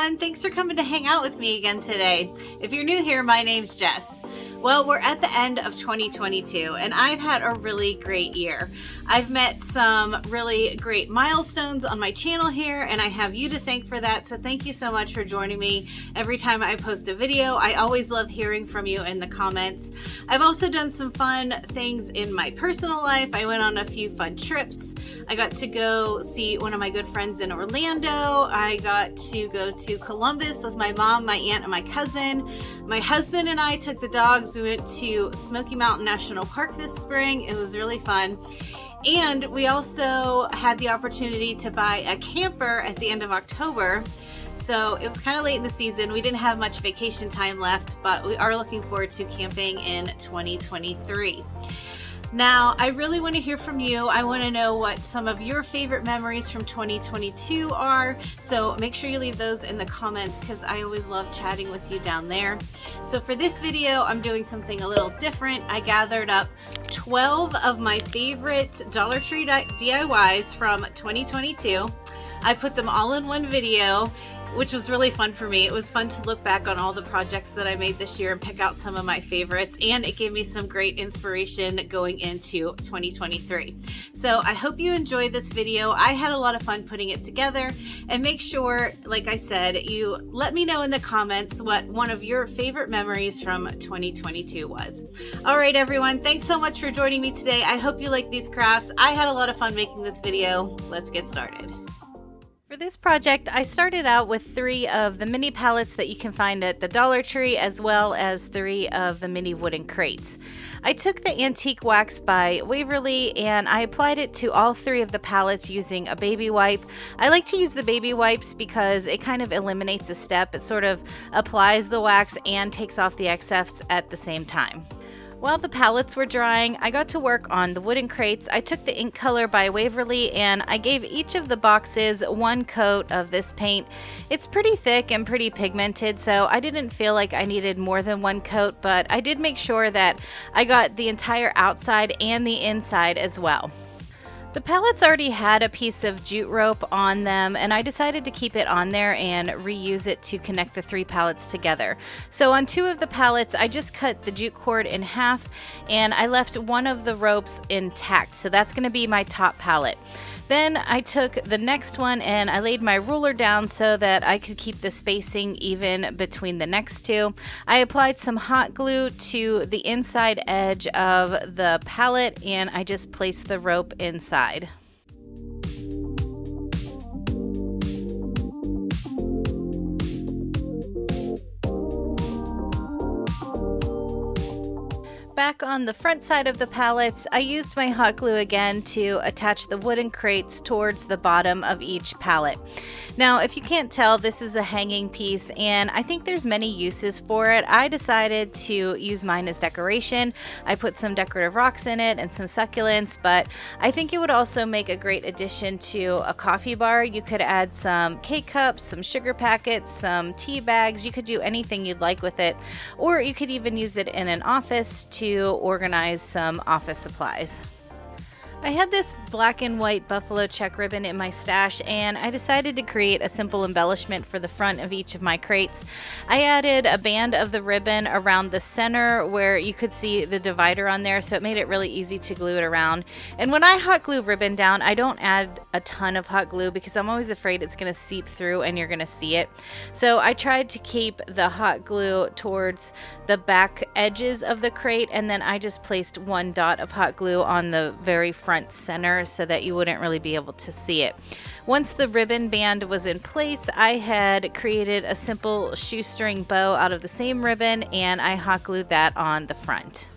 everyone, thanks for coming to hang out with me again today. If you're new here, my name's Jess. Well, we're at the end of 2022 and I've had a really great year. I've met some really great milestones on my channel here and I have you to thank for that. So thank you so much for joining me every time I post a video. I always love hearing from you in the comments. I've also done some fun things in my personal life. I went on a few fun trips. I got to go see one of my good friends in Orlando. I got to go to Columbus with my mom, my aunt, and my cousin. My husband and I took the dogs. We went to Smoky Mountain National Park this spring. It was really fun. And we also had the opportunity to buy a camper at the end of October. So it was kind of late in the season. We didn't have much vacation time left, but we are looking forward to camping in 2023. Now, I really want to hear from you. I want to know what some of your favorite memories from 2022 are. So make sure you leave those in the comments because I always love chatting with you down there. So for this video, I'm doing something a little different. I gathered up 12 of my favorite Dollar Tree DIYs from 2022. I put them all in one video, which was really fun for me. It was fun to look back on all the projects that I made this year and pick out some of my favorites, and it gave me some great inspiration going into 2023. So I hope you enjoyed this video. I had a lot of fun putting it together, and make sure, like I said, you let me know in the comments what one of your favorite memories from 2022 was. All right, everyone, thanks so much for joining me today. I hope you like these crafts. I had a lot of fun making this video. Let's get started. For this project, I started out with 3 of the mini pallets that you can find at the Dollar Tree, as well as 3 of the mini wooden crates. I took the antique wax by Waverly and I applied it to all 3 of the pallets using a baby wipe. I like to use the baby wipes because it kind of eliminates a step. It sort of applies the wax and takes off the excess at the same time. While the pallets were drying, I got to work on the wooden crates. I took the ink color by Waverly and I gave each of the boxes 1 coat of this paint. It's pretty thick and pretty pigmented, so I didn't feel like I needed more than 1 coat, but I did make sure that I got the entire outside and the inside as well. The pallets already had a piece of jute rope on them, and I decided to keep it on there and reuse it to connect the 3 pallets together. So on 2 of the pallets, I just cut the jute cord in half and I left one of the ropes intact. So that's going to be my top pallet. Then I took the next one and I laid my ruler down so that I could keep the spacing even between the next 2. I applied some hot glue to the inside edge of the pallet and I just placed the rope inside. Back on the front side of the pallets, I used my hot glue again to attach the wooden crates towards the bottom of each pallet. Now, if you can't tell, this is a hanging piece and I think there's many uses for it. I decided to use mine as decoration. I put some decorative rocks in it and some succulents, but I think it would also make a great addition to a coffee bar. You could add some K-cups, some sugar packets, some tea bags. You could do anything you'd like with it, or you could even use it in an office to organize some office supplies. I had this black and white buffalo check ribbon in my stash and I decided to create a simple embellishment for the front of each of my crates. I added a band of the ribbon around the center where you could see the divider on there, so it made it really easy to glue it around. And when I hot glue ribbon down, I don't add a ton of hot glue because I'm always afraid it's going to seep through and you're going to see it. So I tried to keep the hot glue towards the back edges of the crate, and then I just placed 1 dot of hot glue on the very front center so that you wouldn't really be able to see it. Once the ribbon band was in place, I had created a simple shoestring bow out of the same ribbon and I hot glued that on the front.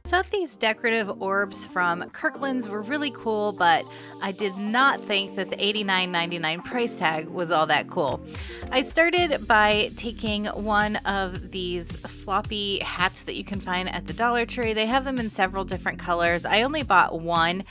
Thought these decorative orbs from Kirkland's were really cool, but I did not think that the $89.99 price tag was all that cool. I started by taking one of these floppy hats that you can find at the Dollar Tree. They have them in several different colors. I only bought one,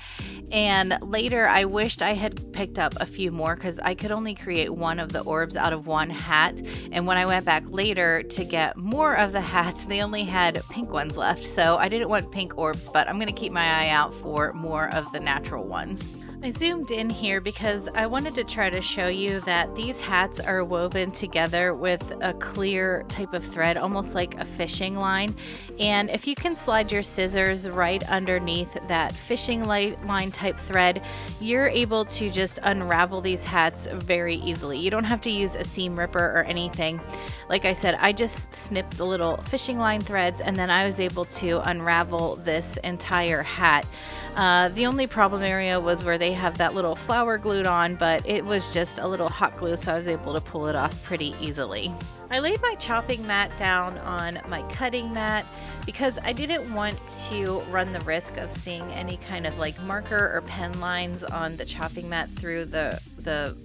and later I wished I had picked up a few more because I could only create one of the orbs out of one hat. And when I went back later to get more of the hats, they only had pink ones left. So I didn't want pink orbs, but I'm going to keep my eye out for more of the natural ones. I zoomed in here because I wanted to try to show you that these hats are woven together with a clear type of thread, almost like a fishing line. And if you can slide your scissors right underneath that fishing line type thread, you're able to just unravel these hats very easily. You don't have to use a seam ripper or anything. Like I said, I just snipped the little fishing line threads and then I was able to unravel this entire hat. The only problem area was where they have that little flower glued on, but it was just a little hot glue, so I was able to pull it off pretty easily. I laid my chopping mat down on my cutting mat because I didn't want to run the risk of seeing any kind of like marker or pen lines on the chopping mat through the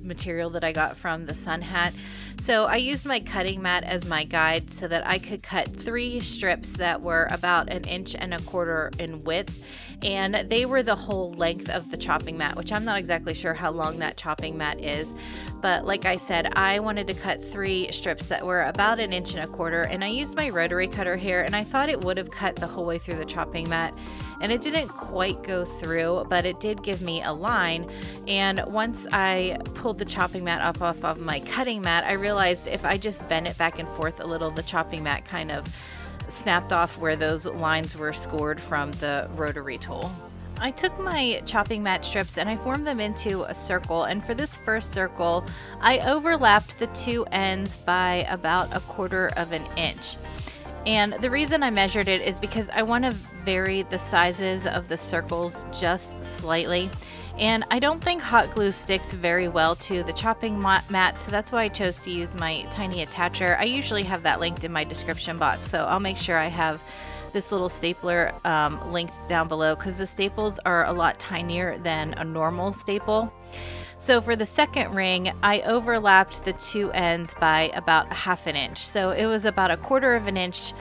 material that I got from the sun hat. So I used my cutting mat as my guide so that I could cut 3 strips that were about 1.25 inches in width, and they were the whole length of the chopping mat, which I'm not exactly sure how long that chopping mat is. But like I said, I wanted to cut 3 strips that were about 1.25 inches, and I used my rotary cutter here, and I thought it would have cut the whole way through the chopping mat, and it didn't quite go through, but it did give me a line. And once I pulled the chopping mat off of my cutting mat, I realized if I just bent it back and forth a little, the chopping mat kind of snapped off where those lines were scored from the rotary tool. I took my chopping mat strips and I formed them into a circle, and for this first circle I overlapped the 2 ends by about 1/4 inch. And the reason I measured it is because I want to vary the sizes of the circles just slightly. And I don't think hot glue sticks very well to the chopping mat, so that's why I chose to use my tiny attacher. I usually have that linked in my description box, so I'll make sure I have this little stapler linked down below because the staples are a lot tinier than a normal staple. So for the second ring, I overlapped the 2 ends by about 1/2 inch. So it was about 1/4 inch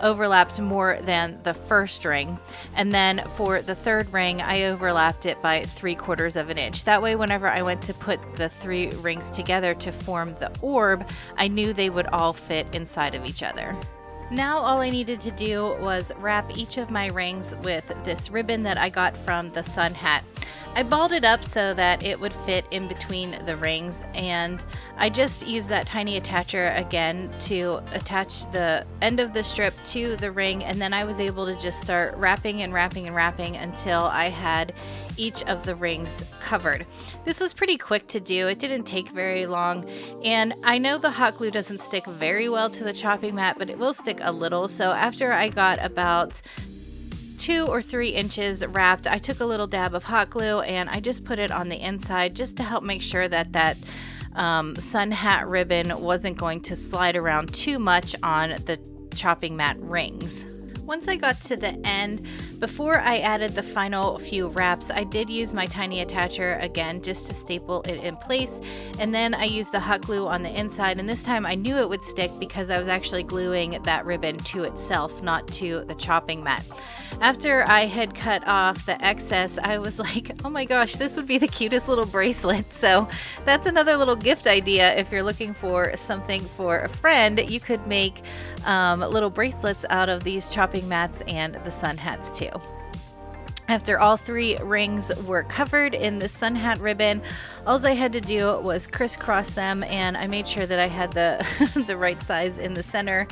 overlapped more than the first ring. And then for the third ring, I overlapped it by 3/4 inch. That way, whenever I went to put the 3 rings together to form the orb, I knew they would all fit inside of each other. Now all I needed to do was wrap each of my rings with this ribbon that I got from the sun hat. I balled it up so that it would fit in between the rings, and I just used that tiny attacher again to attach the end of the strip to the ring, and then I was able to just start wrapping and wrapping and wrapping until I had each of the rings covered. This was pretty quick to do. It didn't take very long, and I know the hot glue doesn't stick very well to the chopping mat, but it will stick a little. So after I got about 2 or 3 inches wrapped, I took a little dab of hot glue and I just put it on the inside just to help make sure that that sun hat ribbon wasn't going to slide around too much on the chopping mat rings. Once I got to the end, before I added the final few wraps, I did use my tiny attacher again just to staple it in place, and then I used the hot glue on the inside, and this time I knew it would stick because I was actually gluing that ribbon to itself, not to the chopping mat. After I had cut off the excess, I was like, oh my gosh, this would be the cutest little bracelet. So that's another little gift idea. If you're looking for something for a friend, you could make little bracelets out of these chopping mats and the sun hats too. After all 3 rings were covered in the sun hat ribbon, all I had to do was crisscross them, and I made sure that I had the the right size in the center.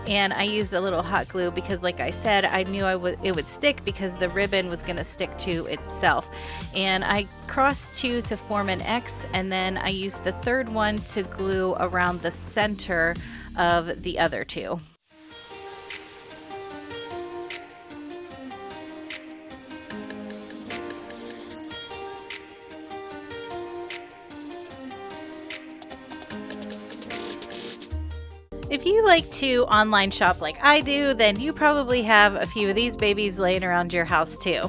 And I used a little hot glue because, like I said, I knew it would stick because the ribbon was going to stick to itself. And I crossed 2 to form an X, and then I used the third one to glue around the center of the other 2. If you like to online shop like I do, then you probably have a few of these babies laying around your house too.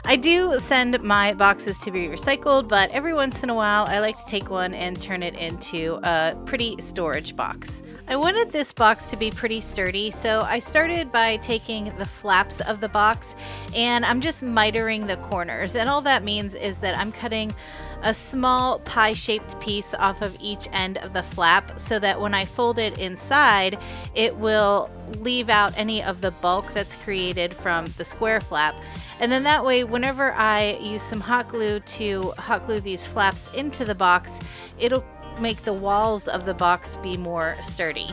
I do send my boxes to be recycled, but every once in a while I like to take one and turn it into a pretty storage box. I wanted this box to be pretty sturdy, so I started by taking the flaps of the box and I'm just mitering the corners. And all that means is that I'm cutting a small pie-shaped piece off of each end of the flap so that when I fold it inside, it will leave out any of the bulk that's created from the square flap. And then that way, whenever I use some hot glue to hot glue these flaps into the box, it'll make the walls of the box be more sturdy.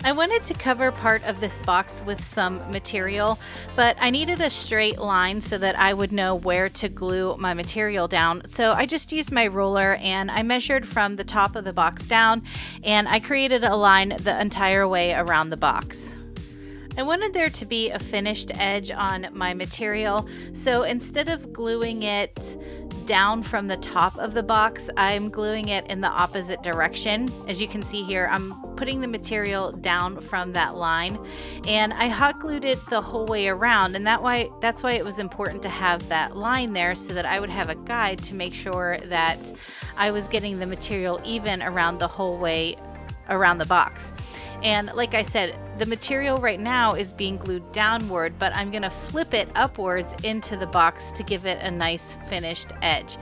I wanted to cover part of this box with some material, but I needed a straight line so that I would know where to glue my material down. So I just used my ruler and I measured from the top of the box down, and I created a line the entire way around the box. I wanted there to be a finished edge on my material, so instead of gluing it down from the top of the box, I'm gluing it in the opposite direction. As you can see here, I'm putting the material down from that line, and I hot glued it the whole way around, and that's why it was important to have that line there so that I would have a guide to make sure that I was getting the material even around the whole way around the box. And like I said, the material right now is being glued downward, but I'm going to flip it upwards into the box to give it a nice finished edge.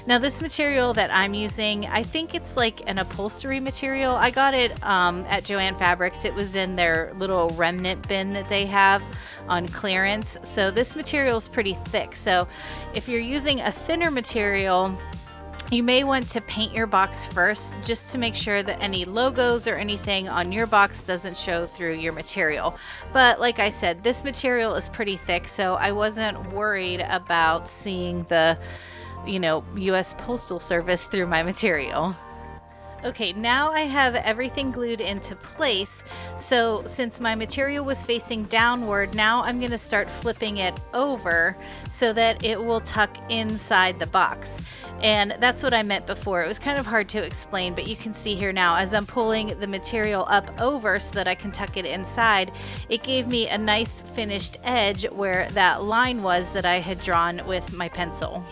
Now this material that I'm using, I think it's like an upholstery material. I got it at Joann Fabrics. It was in their little remnant bin that they have on clearance. So this material is pretty thick. So if you're using a thinner material, you may want to paint your box first just to make sure that any logos or anything on your box doesn't show through your material. But like I said, this material is pretty thick, so I wasn't worried about seeing the, US Postal Service through my material. Okay, now I have everything glued into place, so since my material was facing downward, now I'm going to start flipping it over so that it will tuck inside the box. And that's what I meant before. It was kind of hard to explain, but you can see here now as I'm pulling the material up over so that I can tuck it inside, it gave me a nice finished edge where that line was that I had drawn with my pencil.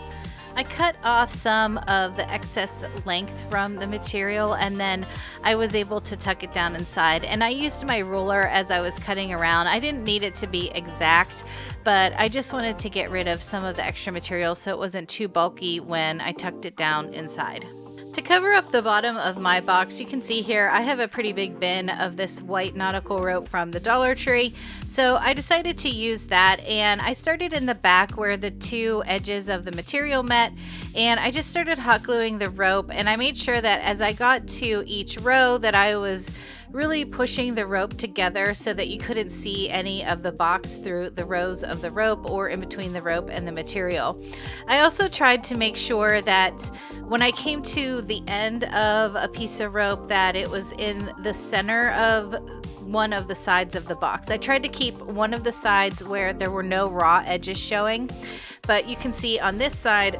I cut off some of the excess length from the material, and then I was able to tuck it down inside, and I used my ruler as I was cutting around. I didn't need it to be exact, but I just wanted to get rid of some of the extra material so it wasn't too bulky when I tucked it down inside. To cover up the bottom of my box, you can see here I have a pretty big bin of this white nautical rope from the Dollar Tree. So I decided to use that, and I started in the back where the two edges of the material met, and I just started hot gluing the rope, and I made sure that as I got to each row that I was really pushing the rope together so that you couldn't see any of the box through the rows of the rope or in between the rope and the material. I also tried to make sure that when I came to the end of a piece of rope that it was in the center of one of the sides of the box. I tried to keep one of the sides where there were no raw edges showing, but you can see on this side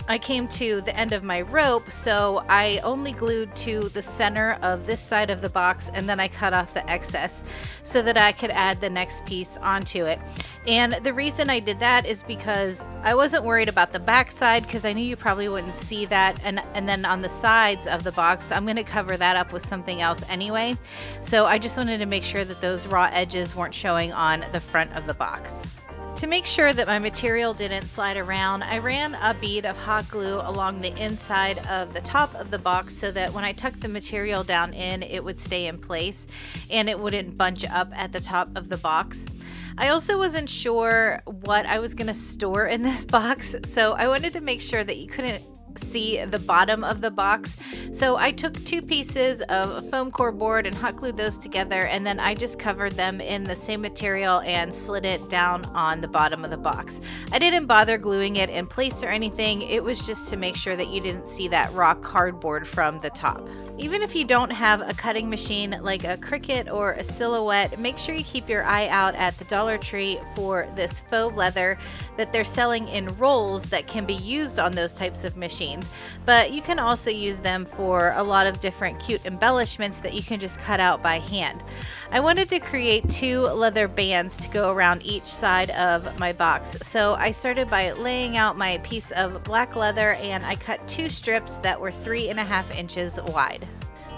I came to the end of my rope, so I only glued to the center of this side of the box, and then I cut off the excess so that I could add the next piece onto it. And the reason I did that is because I wasn't worried about the back side, because I knew you probably wouldn't see that, and then on the sides of the box I'm going to cover that up with something else anyway, so I just wanted to make sure that those raw edges weren't showing on the front of the box. To make sure that my material didn't slide around, I ran a bead of hot glue along the inside of the top of the box so that when I tucked the material down in, it would stay in place and it wouldn't bunch up at the top of the box. I also wasn't sure what I was going to store in this box, so I wanted to make sure that you couldn't see the bottom of the box. So I took two pieces of foam core board and hot glued those together, and then I just covered them in the same material and slid it down on the bottom of the box. I didn't bother gluing it in place or anything. It was just to make sure that you didn't see that raw cardboard from the top. Even if you don't have a cutting machine like a Cricut or a Silhouette, make sure you keep your eye out at the Dollar Tree for this faux leather that they're selling in rolls that can be used on those types of machines. But you can also use them for a lot of different cute embellishments that you can just cut out by hand. I wanted to create 2 leather bands to go around each side of my box. So I started by laying out my piece of black leather, and I cut 2 strips that were 3.5 inches wide.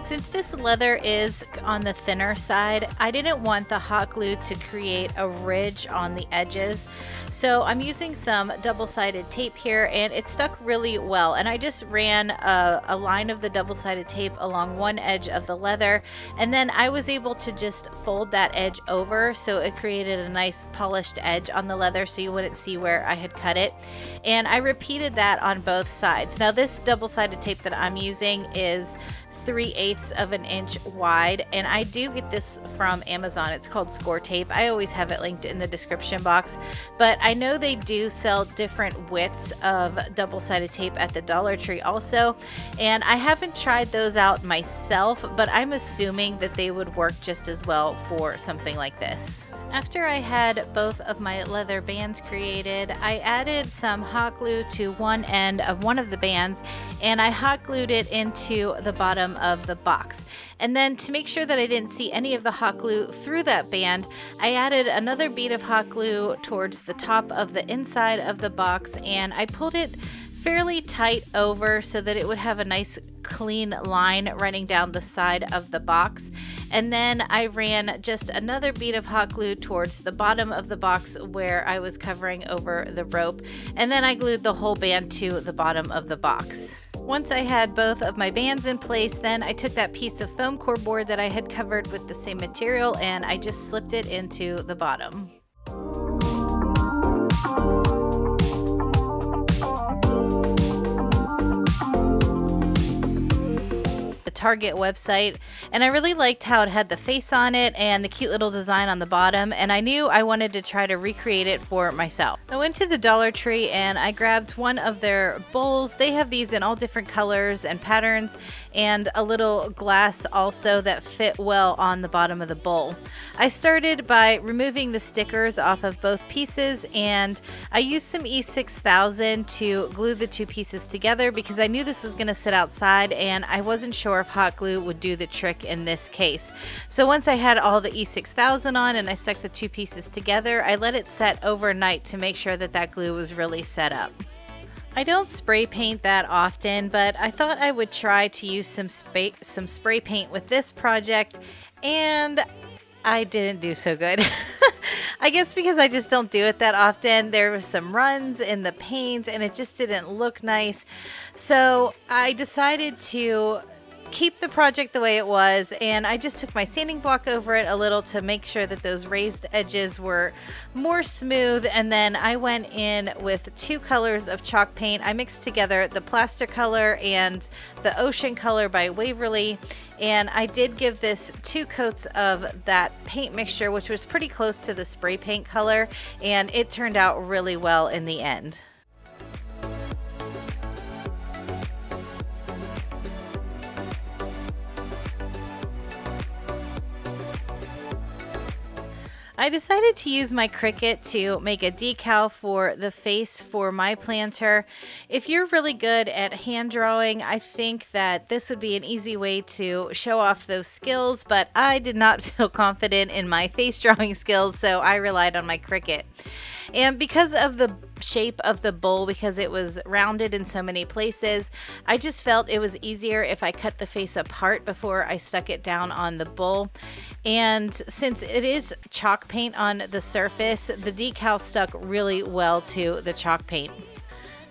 Since this leather is on the thinner side, I didn't want the hot glue to create a ridge on the edges. So I'm using some double-sided tape here, and it stuck really well. And I just ran a line of the double-sided tape along one edge of the leather, and then I was able to just fold that edge over, so it created a nice polished edge on the leather so you wouldn't see where I had cut it. And I repeated that on both sides. Now this double-sided tape that I'm using is 3/8 of an inch wide, and I do get this from Amazon. It's called Score Tape. I always have it linked in the description box, but I know they do sell different widths of double-sided tape at the Dollar Tree also, and I haven't tried those out myself, but I'm assuming that they would work just as well for something like this. After I had both of my leather bands created, I added some hot glue to one end of one of the bands, and I hot glued it into the bottom of the box. And then to make sure that I didn't see any of the hot glue through that band, I added another bead of hot glue towards the top of the inside of the box, and I pulled it fairly tight over so that it would have a nice clean line running down the side of the box. And then I ran just another bead of hot glue towards the bottom of the box where I was covering over the rope, and then I glued the whole band to the bottom of the box. Once I had both of my bands in place, then I took that piece of foam core board that I had covered with the same material, and I just slipped it into the bottom. Target website, and I really liked how it had the face on it and the cute little design on the bottom, and I knew I wanted to try to recreate it for myself. I went to the Dollar Tree and I grabbed one of their bowls. They have these in all different colors and patterns, and a little glass also that fit well on the bottom of the bowl. I started by removing the stickers off of both pieces, and I used some E6000 to glue the 2 pieces together because I knew this was going to sit outside, and I wasn't sure if hot glue would do the trick in this case. So once I had all the E6000 on and I stuck the 2 pieces together, I let it set overnight to make sure that that glue was really set up. I don't spray paint that often, but I thought I would try to use some spray paint with this project, and I didn't do so good. I guess because I just don't do it that often. There was some runs in the paint and it just didn't look nice. So I decided to keep the project the way it was, and I just took my sanding block over it a little to make sure that those raised edges were more smooth, and then I went in with 2 colors of chalk paint. I mixed together the plaster color and the ocean color by Waverly, and I did give this 2 coats of that paint mixture, which was pretty close to the spray paint color, and it turned out really well in the end. I decided to use my Cricut to make a decal for the face for my planter. If you're really good at hand drawing, I think that this would be an easy way to show off those skills, but I did not feel confident in my face drawing skills, so I relied on my Cricut. And because of the shape of the bowl, because it was rounded in so many places, I just felt it was easier if I cut the face apart before I stuck it down on the bowl. And since it is chalk paint on the surface, the decal stuck really well to the chalk paint.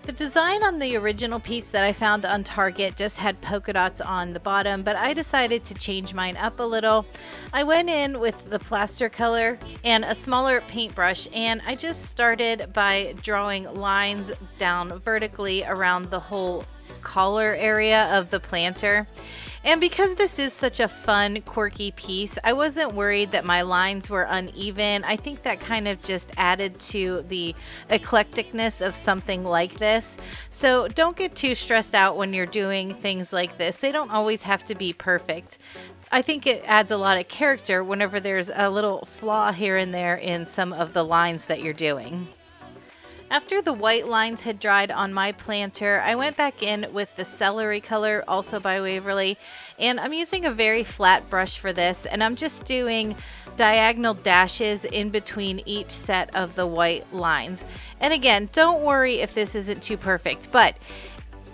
The design on the original piece that I found on Target just had polka dots on the bottom, but I decided to change mine up a little. I went in with the plaster color and a smaller paintbrush, and I just started by drawing lines down vertically around the whole collar area of the planter. And because this is such a fun, quirky piece, I wasn't worried that my lines were uneven. I think that kind of just added to the eclecticness of something like this. So don't get too stressed out when you're doing things like this. They don't always have to be perfect. I think it adds a lot of character whenever there's a little flaw here and there in some of the lines that you're doing. After the white lines had dried on my planter, I went back in with the celery color, also by Waverly, and I'm using a very flat brush for this, and I'm just doing diagonal dashes in between each set of the white lines. And again, don't worry if this isn't too perfect, but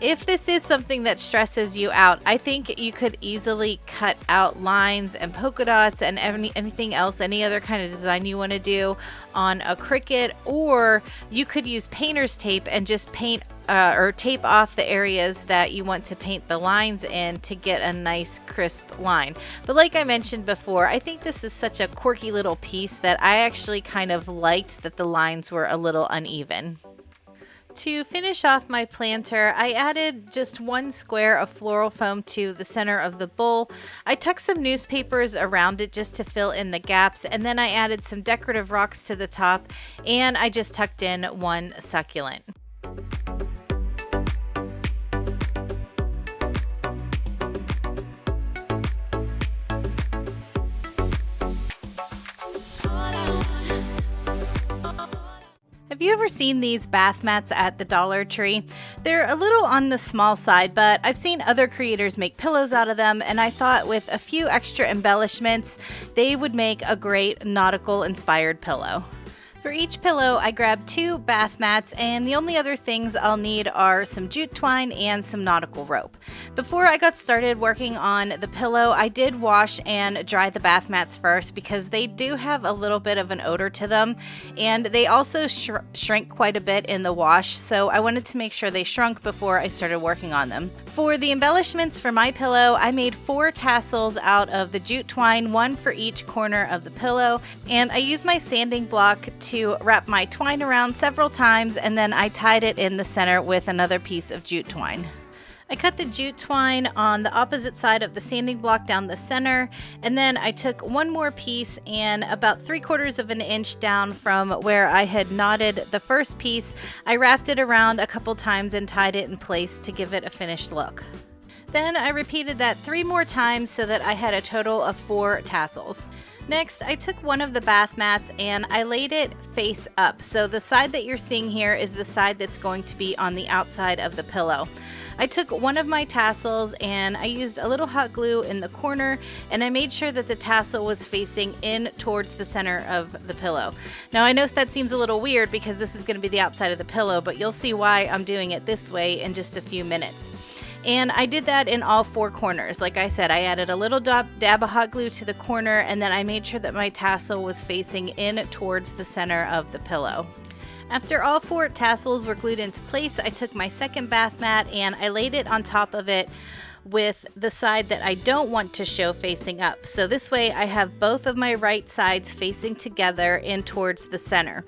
if this is something that stresses you out, I think you could easily cut out lines and polka dots and anything else, any other kind of design you want to do on a Cricut, or you could use painter's tape and just paint or tape off the areas that you want to paint the lines in to get a nice crisp line. But like I mentioned before, I think this is such a quirky little piece that I actually kind of liked that the lines were a little uneven. To finish off my planter, I added just 1 square of floral foam to the center of the bowl. I tucked some newspapers around it just to fill in the gaps, and then I added some decorative rocks to the top, and I just tucked in 1 succulent. Have you ever seen these bath mats at the Dollar Tree? They're a little on the small side, but I've seen other creators make pillows out of them, and I thought with a few extra embellishments, they would make a great nautical inspired pillow. For each pillow, I grabbed 2 bath mats, and the only other things I'll need are some jute twine and some nautical rope. Before I got started working on the pillow, I did wash and dry the bath mats first because they do have a little bit of an odor to them, and they also shrink quite a bit in the wash, so I wanted to make sure they shrunk before I started working on them. For the embellishments for my pillow, I made 4 tassels out of the jute twine, 1 for each corner of the pillow, and I used my sanding block to wrap my twine around several times, and then I tied it in the center with another piece of jute twine. I cut the jute twine on the opposite side of the sanding block down the center, and then I took 1 more piece and about 3/4 of an inch down from where I had knotted the first piece, I wrapped it around a couple times and tied it in place to give it a finished look. Then I repeated that 3 more times so that I had a total of 4 tassels. Next, I took one of the bath mats and I laid it face up. So the side that you're seeing here is the side that's going to be on the outside of the pillow. I took one of my tassels and I used a little hot glue in the corner, and I made sure that the tassel was facing in towards the center of the pillow. Now I know that seems a little weird because this is going to be the outside of the pillow, but you'll see why I'm doing it this way in just a few minutes. And I did that in all 4 corners. Like I said, I added a little dab of hot glue to the corner, and then I made sure that my tassel was facing in towards the center of the pillow. After all 4 tassels were glued into place, I took my second bath mat and I laid it on top of it with the side that I don't want to show facing up. So this way I have both of my right sides facing together in towards the center.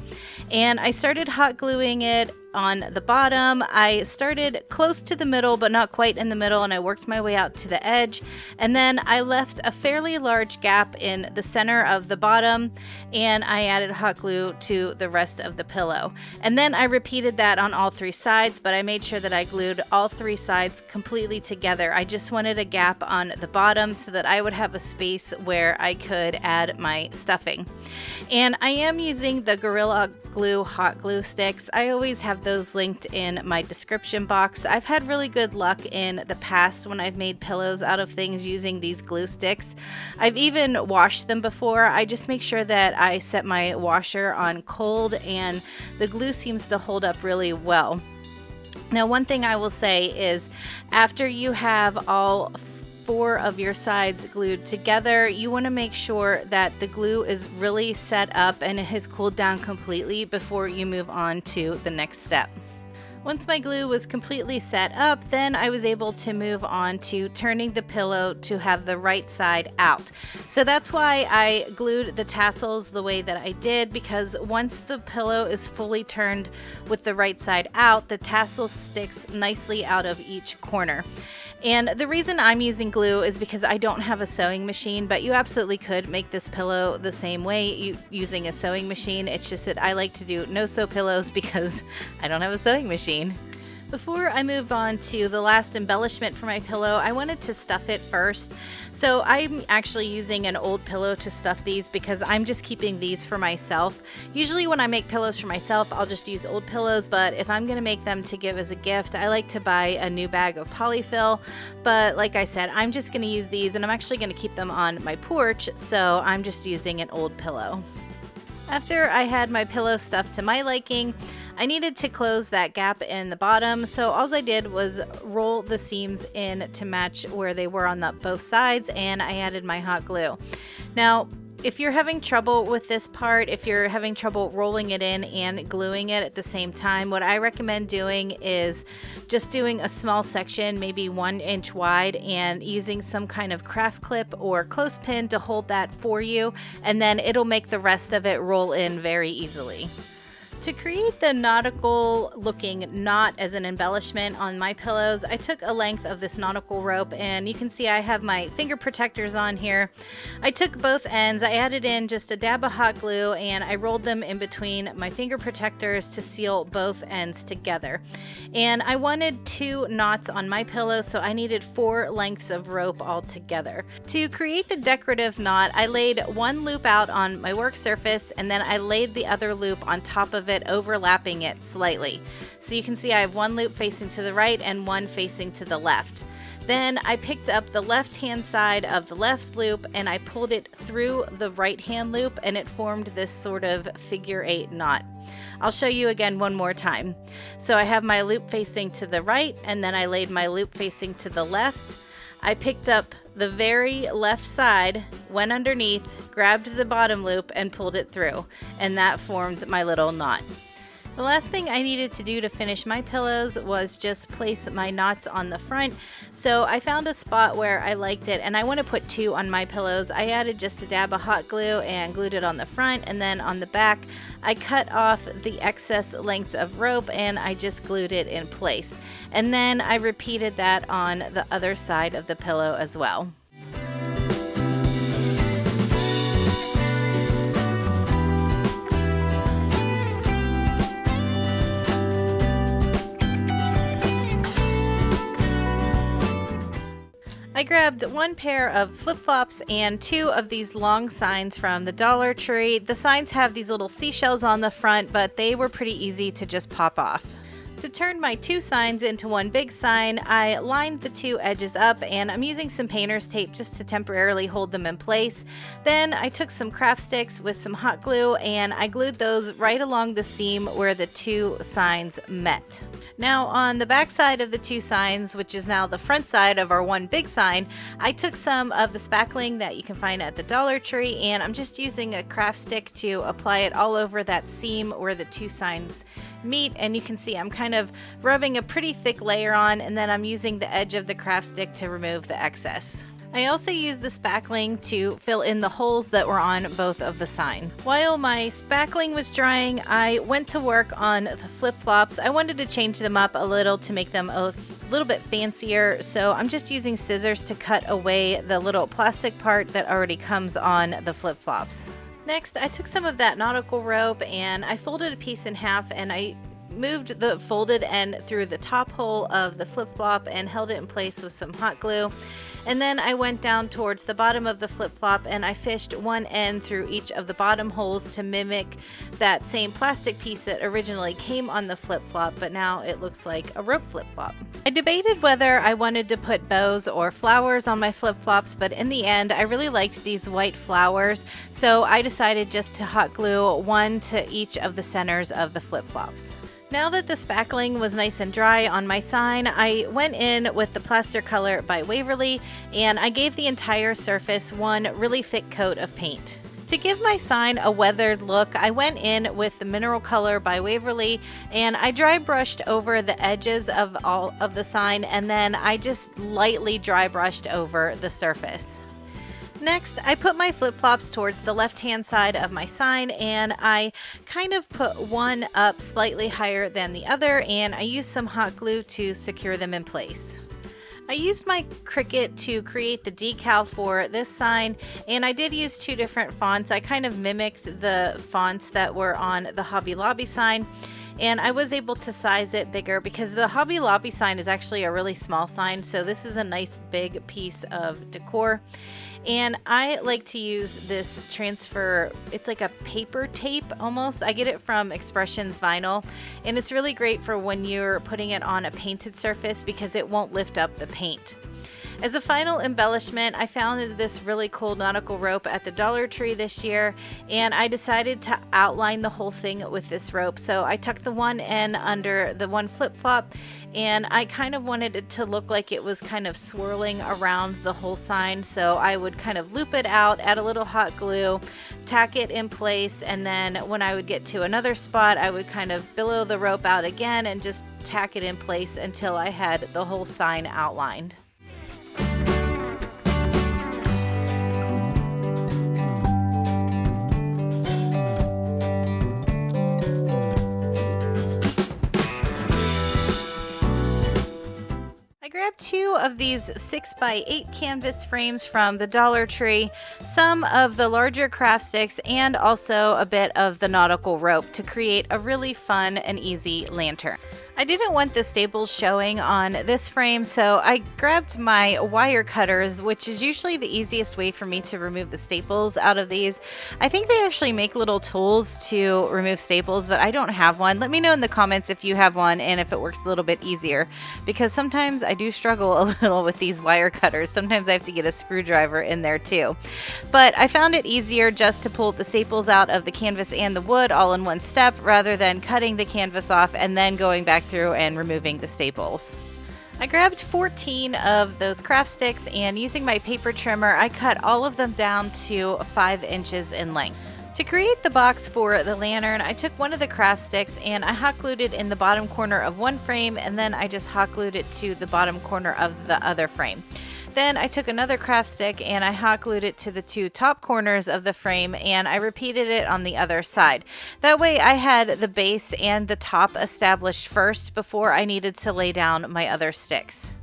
And I started hot gluing it on the bottom. I started close to the middle, but not quite in the middle, and I worked my way out to the edge. And then I left a fairly large gap in the center of the bottom, and I added hot glue to the rest of the pillow. And then I repeated that on all 3 sides, but I made sure that I glued all 3 sides completely together. I just wanted a gap on the bottom so that I would have a space where I could add my stuffing. And I am using the Gorilla Glue hot glue sticks. I always have those linked in my description box. I've had really good luck in the past when I've made pillows out of things using these glue sticks. I've even washed them before. I just make sure that I set my washer on cold, and the glue seems to hold up really well. Now, one thing I will say is after you have all 4 of your sides glued together, you want to make sure that the glue is really set up and it has cooled down completely before you move on to the next step. Once my glue was completely set up, then I was able to move on to turning the pillow to have the right side out. So that's why I glued the tassels the way that I did, because once the pillow is fully turned with the right side out, the tassel sticks nicely out of each corner. And the reason I'm using glue is because I don't have a sewing machine, but you absolutely could make this pillow the same way using a sewing machine. It's just that I like to do no-sew pillows because I don't have a sewing machine. Before I move on to the last embellishment for my pillow, I wanted to stuff it first. So I'm actually using an old pillow to stuff these because I'm just keeping these for myself. Usually when I make pillows for myself, I'll just use old pillows, but if I'm going to make them to give as a gift, I like to buy a new bag of polyfill. But like I said, I'm just going to use these, and I'm actually going to keep them on my porch, so I'm just using an old pillow. After I had my pillow stuffed to my liking, I needed to close that gap in the bottom, so all I did was roll the seams in to match where they were on both sides, and I added my hot glue. Now, if you're having trouble with this part, if you're having trouble rolling it in and gluing it at the same time, what I recommend doing is just doing a small section, maybe 1 inch wide, and using some kind of craft clip or clothespin to hold that for you, and then it'll make the rest of it roll in very easily. To create the nautical looking knot as an embellishment on my pillows, I took a length of this nautical rope, and you can see I have my finger protectors on here. I took both ends, I added in just a dab of hot glue, and I rolled them in between my finger protectors to seal both ends together. And I wanted 2 knots on my pillow, so I needed 4 lengths of rope altogether. To create the decorative knot, I laid 1 loop out on my work surface, and then I laid the other loop on top of it, overlapping it slightly. So you can see I have 1 loop facing to the right and 1 facing to the left. Then I picked up the left hand side of the left loop and I pulled it through the right hand loop, and it formed this sort of figure 8 knot. I'll show you again one more time. So I have my loop facing to the right, and then I laid my loop facing to the left. I picked up the very left side, went underneath, grabbed the bottom loop, and pulled it through, and that formed my little knot. The last thing I needed to do to finish my pillows was just place my knots on the front. So I found a spot where I liked it, and I want to put 2 on my pillows. I added just a dab of hot glue and glued it on the front, and then on the back I cut off the excess lengths of rope and I just glued it in place. And then I repeated that on the other side of the pillow as well. I grabbed 1 pair of flip-flops and 2 of these long signs from the Dollar Tree. The signs have these little seashells on the front, but they were pretty easy to just pop off. To turn my 2 signs into 1 big sign, I lined the 2 edges up, and I'm using some painter's tape just to temporarily hold them in place. Then I took some craft sticks with some hot glue and I glued those right along the seam where the 2 signs met. Now on the back side of the 2 signs, which is now the front side of our 1 big sign, I took some of the spackling that you can find at the Dollar Tree, and I'm just using a craft stick to apply it all over that seam where the 2 signs meet. And you can see I'm kind of rubbing a pretty thick layer on, and then I'm using the edge of the craft stick to remove the excess. I also used the spackling to fill in the holes that were on both of the sign. While my spackling was drying, I went to work on the flip-flops. I wanted to change them up a little to make them a little bit fancier, so I'm just using scissors to cut away the little plastic part that already comes on the flip-flops. Next, I took some of that nautical rope and I folded a piece in half, and I moved the folded end through the top hole of the flip-flop and held it in place with some hot glue. And then I went down towards the bottom of the flip-flop and I fished 1 end through each of the bottom holes to mimic that same plastic piece that originally came on the flip-flop, but now it looks like a rope flip-flop. I debated whether I wanted to put bows or flowers on my flip-flops, but in the end I really liked these white flowers, so I decided just to hot glue 1 to each of the centers of the flip-flops. Now that the spackling was nice and dry on my sign, I went in with the Plaster Color by Waverly and I gave the entire surface 1 really thick coat of paint. To give my sign a weathered look, I went in with the Mineral Color by Waverly and I dry brushed over the edges of all of the sign, and then I just lightly dry brushed over the surface. Next, I put my flip-flops towards the left-hand side of my sign and I kind of put 1 up slightly higher than the other, and I used some hot glue to secure them in place. I used my Cricut to create the decal for this sign, and I did use 2 different fonts. I kind of mimicked the fonts that were on the Hobby Lobby sign. and I was able to size it bigger because the Hobby Lobby sign is actually a really small sign, so this is a nice big piece of decor. And I like to use this transfer, it's like a paper tape almost. I get it from Expressions Vinyl, and it's really great for when you're putting it on a painted surface because it won't lift up the paint. As a final embellishment, I found this really cool nautical rope at the Dollar Tree this year, and I decided to outline the whole thing with this rope. So I tucked the one end under the one flip-flop, and I kind of wanted it to look like it was kind of swirling around the whole sign. So I would kind of loop it out, add a little hot glue, tack it in place, and then when I would get to another spot, I would kind of billow the rope out again and just tack it in place until I had the whole sign outlined. I grabbed 2 of these 6x8 canvas frames from the Dollar Tree, some of the larger craft sticks, and also a bit of the nautical rope to create a really fun and easy lantern. I didn't want the staples showing on this frame, so I grabbed my wire cutters, which is usually the easiest way for me to remove the staples out of these. I think they actually make little tools to remove staples, but I don't have one. Let me know in the comments if you have one and if it works a little bit easier, because sometimes I do struggle a little with these wire cutters. Sometimes I have to get a screwdriver in there too. But I found it easier just to pull the staples out of the canvas and the wood all in one step, rather than cutting the canvas off and then going back through and removing the staples. I grabbed 14 of those craft sticks, and using my paper trimmer, I cut all of them down to 5 inches in length. To create the box for the lantern, I took one of the craft sticks and I hot glued it in the bottom corner of one frame, and then I just hot glued it to the bottom corner of the other frame. Then I took another craft stick and I hot glued it to the 2 top corners of the frame, and I repeated it on the other side. That way I had the base and the top established first before I needed to lay down my other sticks.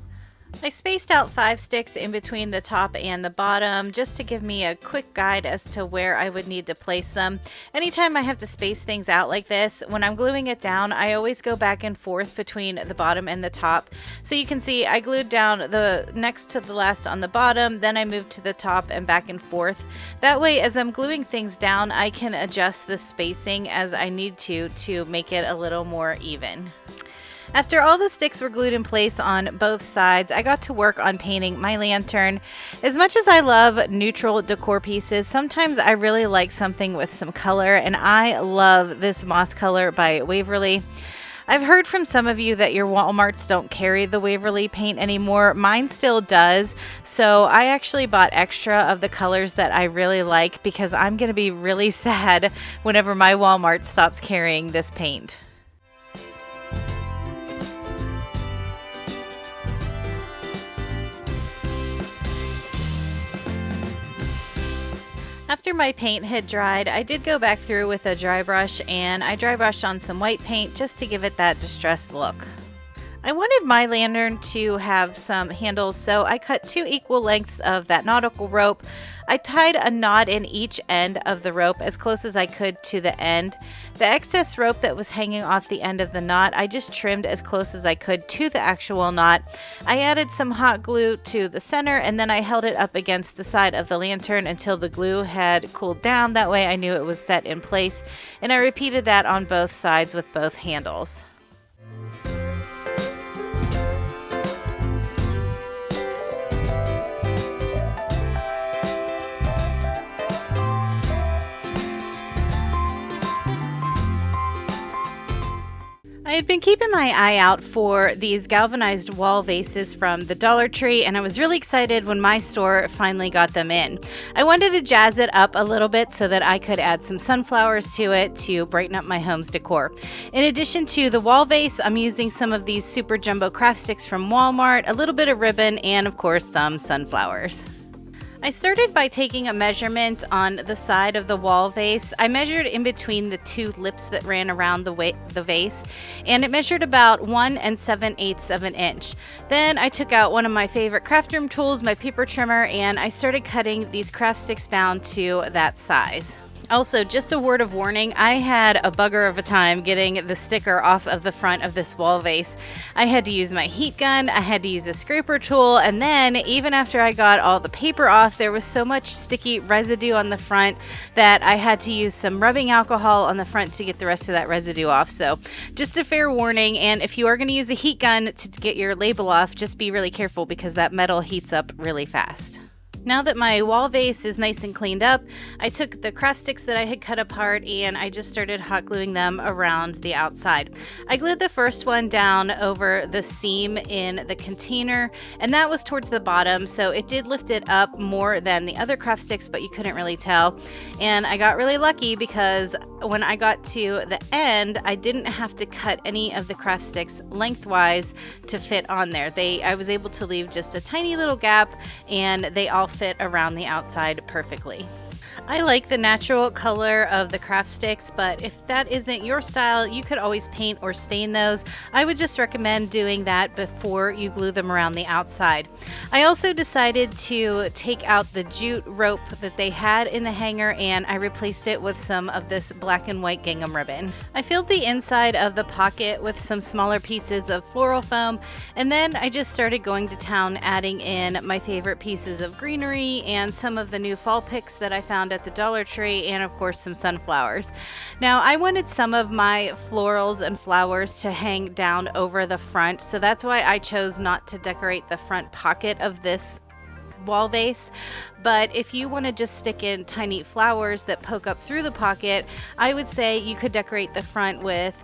I spaced out 5 sticks in between the top and the bottom just to give me a quick guide as to where I would need to place them. Anytime I have to space things out like this, when I'm gluing it down, I always go back and forth between the bottom and the top. So you can see I glued down the next to the last on the bottom, then I moved to the top and back and forth. That way, as I'm gluing things down, I can adjust the spacing as I need to make it a little more even. After all the sticks were glued in place on both sides, I got to work on painting my lantern. As much as I love neutral decor pieces, sometimes I really like something with some color, and I love this moss color by Waverly. I've heard from some of you that your Walmarts don't carry the Waverly paint anymore. Mine still does, so I actually bought extra of the colors that I really like because I'm going to be really sad whenever my Walmart stops carrying this paint. After my paint had dried, I did go back through with a dry brush, and I dry brushed on some white paint just to give it that distressed look. I wanted my lantern to have some handles, so I cut 2 equal lengths of that nautical rope. I tied a knot in each end of the rope as close as I could to the end. The excess rope that was hanging off the end of the knot, I just trimmed as close as I could to the actual knot. I added some hot glue to the center, and then I held it up against the side of the lantern until the glue had cooled down. That way I knew it was set in place, and I repeated that on both sides with both handles. I had been keeping my eye out for these galvanized wall vases from the Dollar Tree, and I was really excited when my store finally got them in. I wanted to jazz it up a little bit so that I could add some sunflowers to it to brighten up my home's decor. In addition to the wall vase, I'm using some of these super jumbo craft sticks from Walmart, a little bit of ribbon, and of course some sunflowers. I started by taking a measurement on the side of the wall vase. I measured in between the 2 lips that ran around the vase, and it measured about 1 7/8 of an inch. Then I took out one of my favorite craft room tools, my paper trimmer, and I started cutting these craft sticks down to that size. Also, just a word of warning, I had a bugger of a time getting the sticker off of the front of this wall vase. I had to use my heat gun, I had to use a scraper tool, and then even after I got all the paper off, there was so much sticky residue on the front that I had to use some rubbing alcohol on the front to get the rest of that residue off. So just a fair warning, and if you are going to use a heat gun to get your label off, just be really careful because that metal heats up really fast. Now that my wall vase is nice and cleaned up, I took the craft sticks that I had cut apart and I just started hot gluing them around the outside. I glued the first one down over the seam in the container, and that was towards the bottom, so it did lift it up more than the other craft sticks, but you couldn't really tell. And I got really lucky because when I got to the end, I didn't have to cut any of the craft sticks lengthwise to fit on there. I was able to leave just a tiny little gap, and they all fit around the outside perfectly. I like the natural color of the craft sticks, but if that isn't your style, you could always paint or stain those. I would just recommend doing that before you glue them around the outside. I also decided to take out the jute rope that they had in the hanger, and I replaced it with some of this black and white gingham ribbon. I filled the inside of the pocket with some smaller pieces of floral foam, and then I just started going to town adding in my favorite pieces of greenery and some of the new fall picks that I found at the Dollar Tree, and of course some sunflowers. Now I wanted some of my florals and flowers to hang down over the front, so that's why I chose not to decorate the front pocket of this wall vase. But if you want to just stick in tiny flowers that poke up through the pocket, I would say you could decorate the front with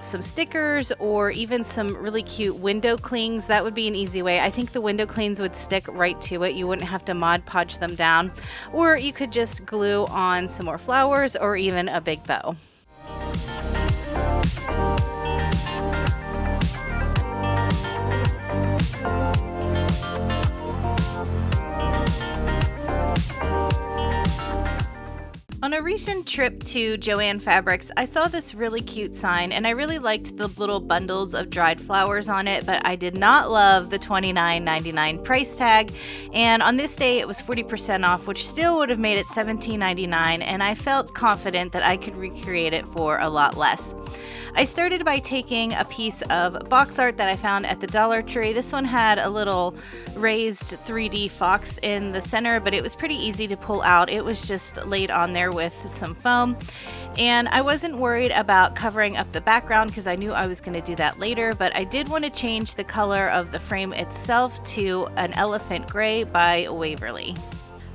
some stickers or even some really cute window clings. That would be an easy way. I think the window clings would stick right to it. You wouldn't have to Mod Podge them down, or you could just glue on some more flowers or even a big bow. On a recent trip to Joann Fabrics, I saw this really cute sign and I really liked the little bundles of dried flowers on it, but I did not love the $29.99 price tag. And on this day it was 40% off, which still would have made it $17.99, and I felt confident that I could recreate it for a lot less. I started by taking a piece of box art that I found at the Dollar Tree. This one had a little raised 3D fox in the center, but it was pretty easy to pull out. It was just laid on there with some foam, and I wasn't worried about covering up the background because I knew I was going to do that later, but I did want to change the color of the frame itself to an elephant gray by Waverly.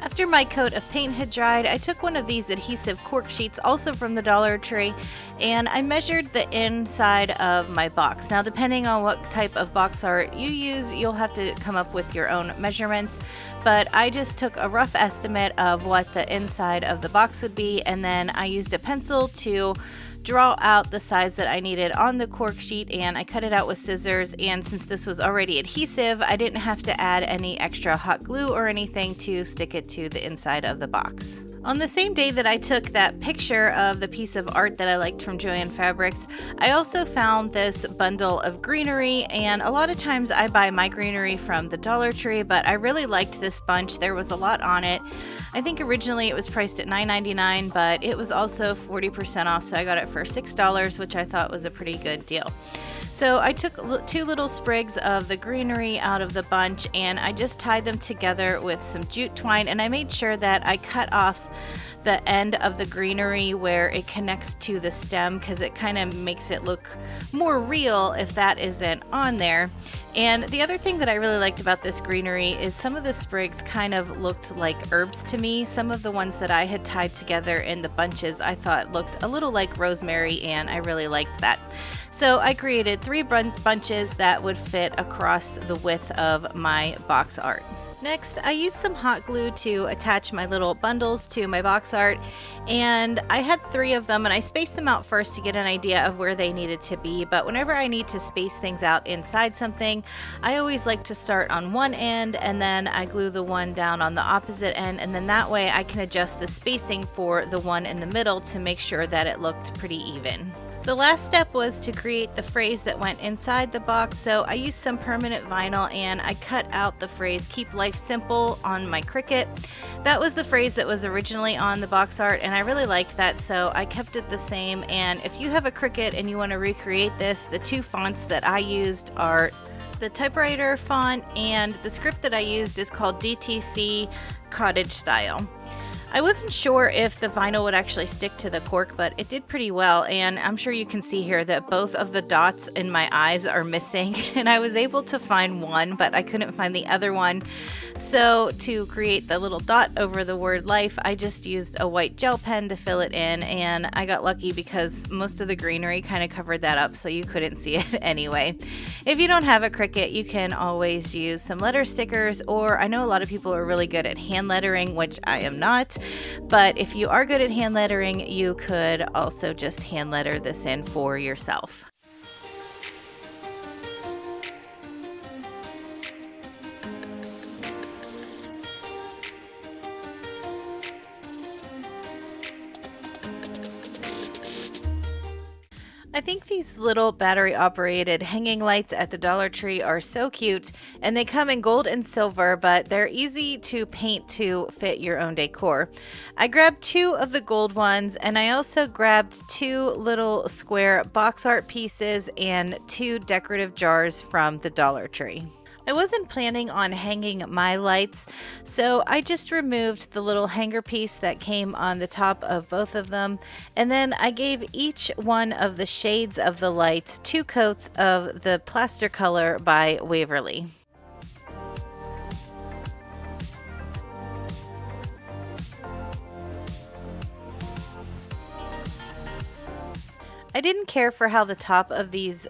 After my coat of paint had dried, I took one of these adhesive cork sheets, also from the Dollar Tree, and I measured the inside of my box. Now, depending on what type of box art you use, you'll have to come up with your own measurements, but I just took a rough estimate of what the inside of the box would be, and then I used a pencil to draw out the size that I needed on the cork sheet, and I cut it out with scissors. And since this was already adhesive, I didn't have to add any extra hot glue or anything to stick it to the inside of the box. On the same day that I took that picture of the piece of art that I liked from Joann Fabrics, I also found this bundle of greenery, and a lot of times I buy my greenery from the Dollar Tree, but I really liked this bunch. There was a lot on it. I think originally it was priced at $9.99, but it was also 40% off, so I got it for $6, which I thought was a pretty good deal. So I took 2 little sprigs of the greenery out of the bunch, and I just tied them together with some jute twine, and I made sure that I cut off the end of the greenery where it connects to the stem, because it kind of makes it look more real if that isn't on there. And the other thing that I really liked about this greenery is some of the sprigs kind of looked like herbs to me. Some of the ones that I had tied together in the bunches I thought looked a little like rosemary, and I really liked that. So I created 3 bunches that would fit across the width of my box art. Next, I used some hot glue to attach my little bundles to my box art, and I had 3 of them, and I spaced them out first to get an idea of where they needed to be. But whenever I need to space things out inside something, I always like to start on one end and then I glue the one down on the opposite end, and then that way I can adjust the spacing for the one in the middle to make sure that it looked pretty even. The last step was to create the phrase that went inside the box, so I used some permanent vinyl and I cut out the phrase "Keep Life Simple" on my Cricut. That was the phrase that was originally on the box art and I really liked that, so I kept it the same. And if you have a Cricut and you want to recreate this, the two fonts that I used are the typewriter font, and the script that I used is called DTC Cottage Style. I wasn't sure if the vinyl would actually stick to the cork, but it did pretty well, and I'm sure you can see here that both of the dots in my eyes are missing, and I was able to find one, but I couldn't find the other one. So to create the little dot over the word life, I just used a white gel pen to fill it in, and I got lucky because most of the greenery kind of covered that up so you couldn't see it anyway. If you don't have a Cricut, you can always use some letter stickers, or I know a lot of people are really good at hand lettering, which I am not. But if you are good at hand lettering, you could also just hand letter this in for yourself. I think these little battery operated hanging lights at the Dollar Tree are so cute, and they come in gold and silver, but they're easy to paint to fit your own decor. I grabbed two of the gold ones, and I also grabbed two little square box art pieces and two decorative jars from the Dollar Tree. I wasn't planning on hanging my lights, so I just removed the little hanger piece that came on the top of both of them, and then I gave each one of the shades of the lights 2 coats of the plaster color by Waverly. I didn't care for how the top of these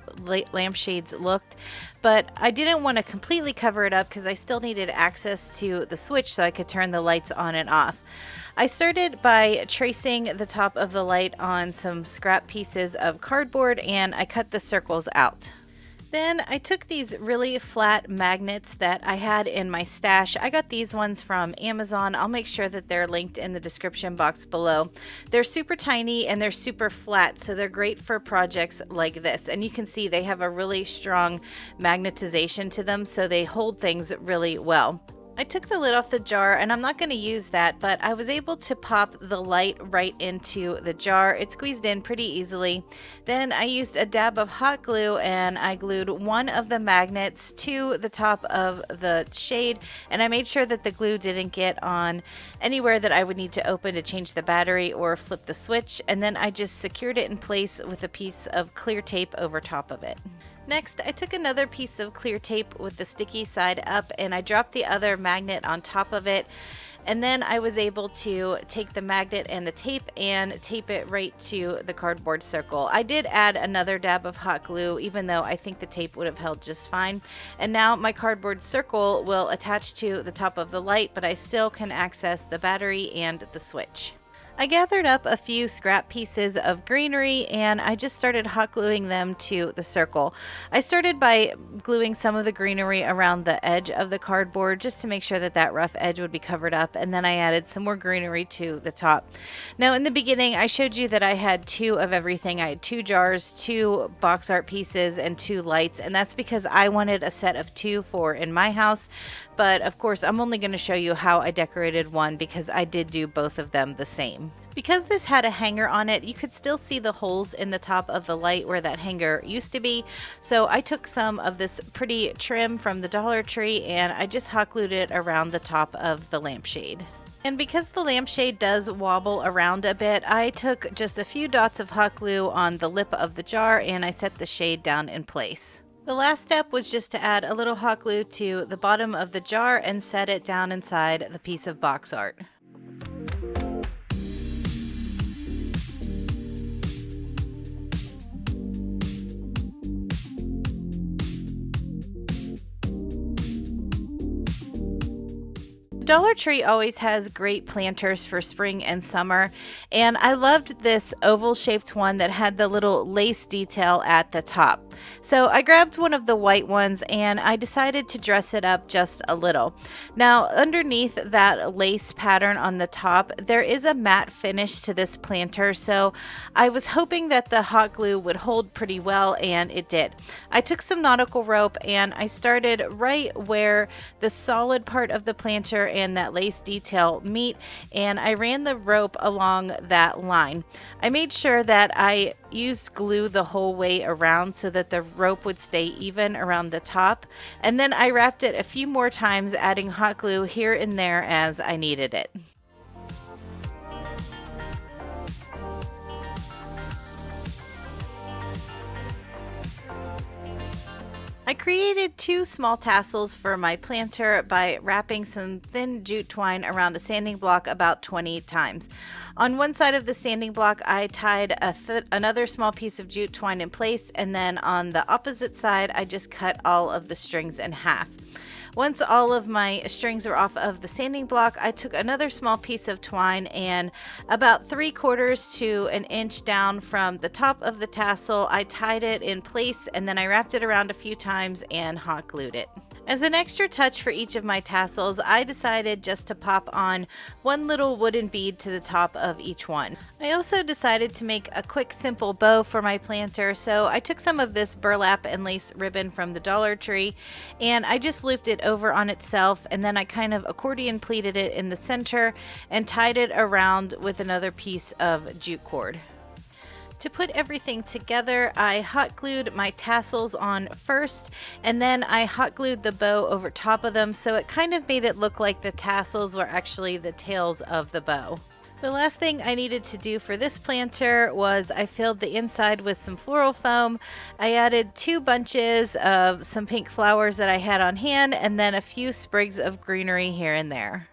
lampshades looked, but I didn't want to completely cover it up because I still needed access to the switch so I could turn the lights on and off. I started by tracing the top of the light on some scrap pieces of cardboard, and I cut the circles out. Then I took these really flat magnets that I had in my stash. I got these ones from Amazon. I'll make sure that they're linked in the description box below. They're super tiny and they're super flat, so they're great for projects like this. And you can see they have a really strong magnetization to them, so they hold things really well. I took the lid off the jar, and I'm not going to use that, but I was able to pop the light right into the jar. It squeezed in pretty easily. Then I used a dab of hot glue, and I glued one of the magnets to the top of the shade, and I made sure that the glue didn't get on anywhere that I would need to open to change the battery or flip the switch, and then I just secured it in place with a piece of clear tape over top of it. Next, I took another piece of clear tape with the sticky side up, and I dropped the other magnet on top of it, and then I was able to take the magnet and the tape and tape it right to the cardboard circle. I did add another dab of hot glue, even though I think the tape would have held just fine. And now my cardboard circle will attach to the top of the light, but I still can access the battery and the switch. I gathered up a few scrap pieces of greenery, and I just started hot gluing them to the circle. I started by gluing some of the greenery around the edge of the cardboard just to make sure that that rough edge would be covered up, and then I added some more greenery to the top. Now in the beginning I showed you that I had 2 of everything. I had 2 jars, 2 box art pieces, and 2 lights, and that's because I wanted a set of 2 for in my house. But of course, I'm only going to show you how I decorated one because I did do both of them the same. Because this had a hanger on it, you could still see the holes in the top of the light where that hanger used to be. So I took some of this pretty trim from the Dollar Tree and I just hot glued it around the top of the lampshade. And because the lampshade does wobble around a bit, I took just a few dots of hot glue on the lip of the jar and I set the shade down in place. The last step was just to add a little hot glue to the bottom of the jar and set it down inside the piece of box art. Dollar Tree always has great planters for spring and summer, and I loved this oval shaped one that had the little lace detail at the top. So I grabbed one of the white ones and I decided to dress it up just a little. Now underneath that lace pattern on the top, there is a matte finish to this planter, so I was hoping that the hot glue would hold pretty well, and it did. I took some nautical rope and I started right where the solid part of the planter and that lace detail meet, and I ran the rope along that line. I made sure that I used glue the whole way around so that the rope would stay even around the top, and then I wrapped it a few more times, adding hot glue here and there as I needed it. I created two small tassels for my planter by wrapping some thin jute twine around a sanding block about 20 times. On one side of the sanding block, I tied another small piece of jute twine in place, and then on the opposite side, I just cut all of the strings in half. Once all of my strings were off of the sanding block, I took another small piece of twine and about 3/4 to an inch down from the top of the tassel, I tied it in place, and then I wrapped it around a few times and hot glued it. As an extra touch for each of my tassels, I decided just to pop on one little wooden bead to the top of each one. I also decided to make a quick, simple bow for my planter, so I took some of this burlap and lace ribbon from the Dollar Tree and I just looped it over on itself, and then I kind of accordion pleated it in the center and tied it around with another piece of jute cord. To put everything together, I hot glued my tassels on first, and then I hot glued the bow over top of them, so it kind of made it look like the tassels were actually the tails of the bow. The last thing I needed to do for this planter was I filled the inside with some floral foam. I added 2 bunches of some pink flowers that I had on hand, and then a few sprigs of greenery here and there.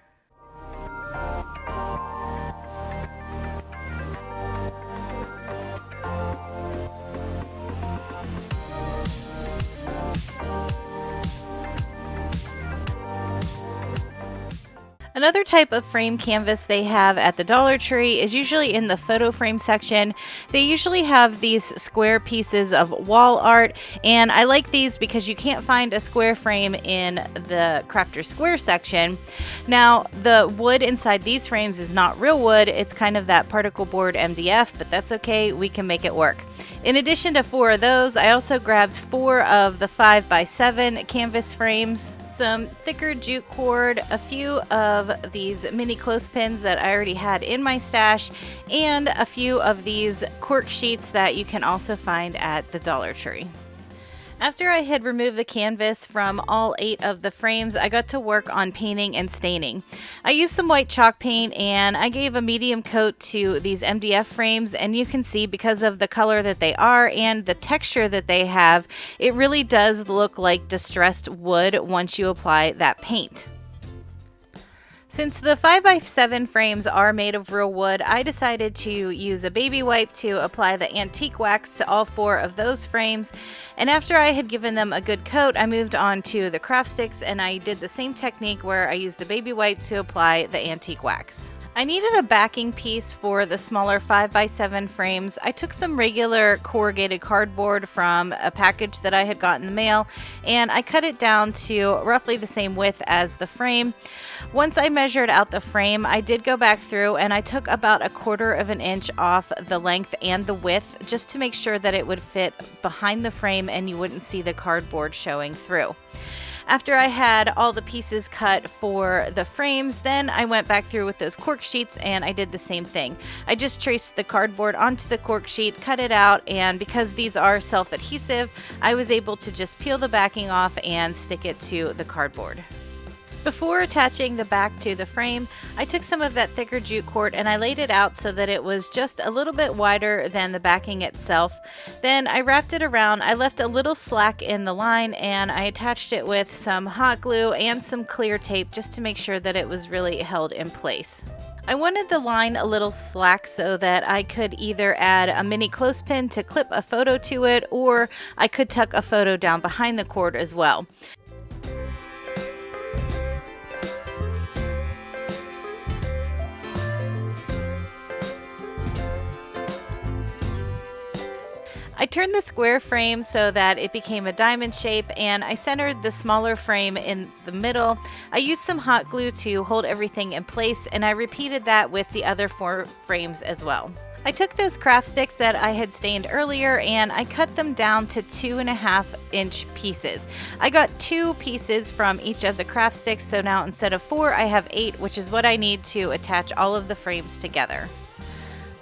Another type of frame canvas they have at the Dollar Tree is usually in the photo frame section. They usually have these square pieces of wall art, and I like these because you can't find a square frame in the Crafter Square section. Now, the wood inside these frames is not real wood, it's kind of that particle board MDF, but that's okay, we can make it work. In addition to 4 of those, I also grabbed 4 of the 5x7 canvas frames, some thicker jute cord, a few of these mini clothespins that I already had in my stash, and a few of these cork sheets that you can also find at the Dollar Tree. After I had removed the canvas from all 8 of the frames, I got to work on painting and staining. I used some white chalk paint and I gave a medium coat to these MDF frames, and you can see because of the color that they are and the texture that they have, it really does look like distressed wood once you apply that paint. Since the 5x7 frames are made of real wood, I decided to use a baby wipe to apply the antique wax to all 4 of those frames. And after I had given them a good coat, I moved on to the craft sticks, and I did the same technique where I used the baby wipe to apply the antique wax. I needed a backing piece for the smaller 5x7 frames. I took some regular corrugated cardboard from a package that I had got in the mail, and I cut it down to roughly the same width as the frame. Once I measured out the frame, I did go back through and I took about 1/4 of an inch off the length and the width just to make sure that it would fit behind the frame and you wouldn't see the cardboard showing through. After I had all the pieces cut for the frames, then I went back through with those cork sheets and I did the same thing. I just traced the cardboard onto the cork sheet, cut it out, and because these are self-adhesive, I was able to just peel the backing off and stick it to the cardboard. Before attaching the back to the frame, I took some of that thicker jute cord and I laid it out so that it was just a little bit wider than the backing itself. Then I wrapped it around. I left a little slack in the line and I attached it with some hot glue and some clear tape just to make sure that it was really held in place. I wanted the line a little slack so that I could either add a mini clothespin to clip a photo to it, or I could tuck a photo down behind the cord as well. I turned the square frame so that it became a diamond shape, and I centered the smaller frame in the middle. I used some hot glue to hold everything in place, and I repeated that with the other 4 frames as well. I took those craft sticks that I had stained earlier and I cut them down to 2.5-inch pieces. I got 2 pieces from each of the craft sticks, so now instead of 4 I have 8, which is what I need to attach all of the frames together.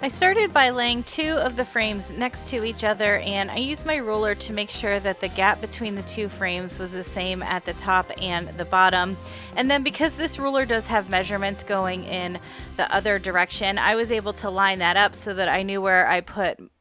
I started by laying 2 of the frames next to each other, and I used my ruler to make sure that the gap between the 2 frames was the same at the top and the bottom. And then because this ruler does have measurements going in the other direction, I was able to line that up so that I knew where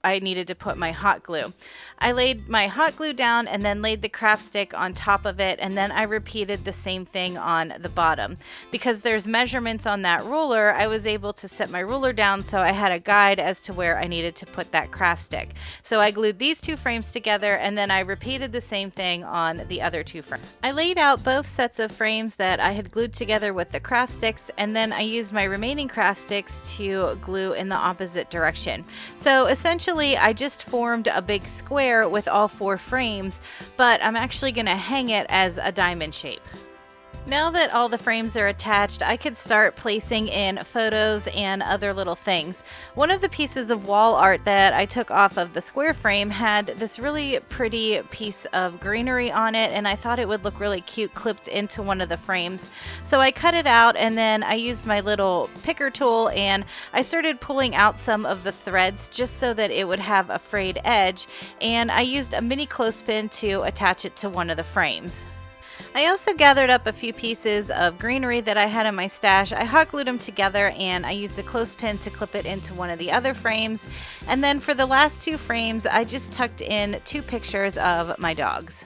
I needed to put my hot glue. I laid my hot glue down and then laid the craft stick on top of it, and then I repeated the same thing on the bottom. Because there's measurements on that ruler, I was able to set my ruler down so I had a guide as to where I needed to put that craft stick. So I glued these 2 frames together, and then I repeated the same thing on the other 2 frames. I laid out both sets of frames that I had glued together with the craft sticks, and then I used my remaining craft sticks to glue in the opposite direction. So essentially I just formed a big square with all 4 frames, but I'm actually going to hang it as a diamond shape. Now that all the frames are attached, I could start placing in photos and other little things. One of the pieces of wall art that I took off of the square frame had this really pretty piece of greenery on it, and I thought it would look really cute clipped into one of the frames. So I cut it out, and then I used my little picker tool and I started pulling out some of the threads just so that it would have a frayed edge, and I used a mini clothespin to attach it to one of the frames. I also gathered up a few pieces of greenery that I had in my stash. I hot glued them together and I used a clothespin to clip it into one of the other frames. And then for the last 2 frames, I just tucked in 2 pictures of my dogs.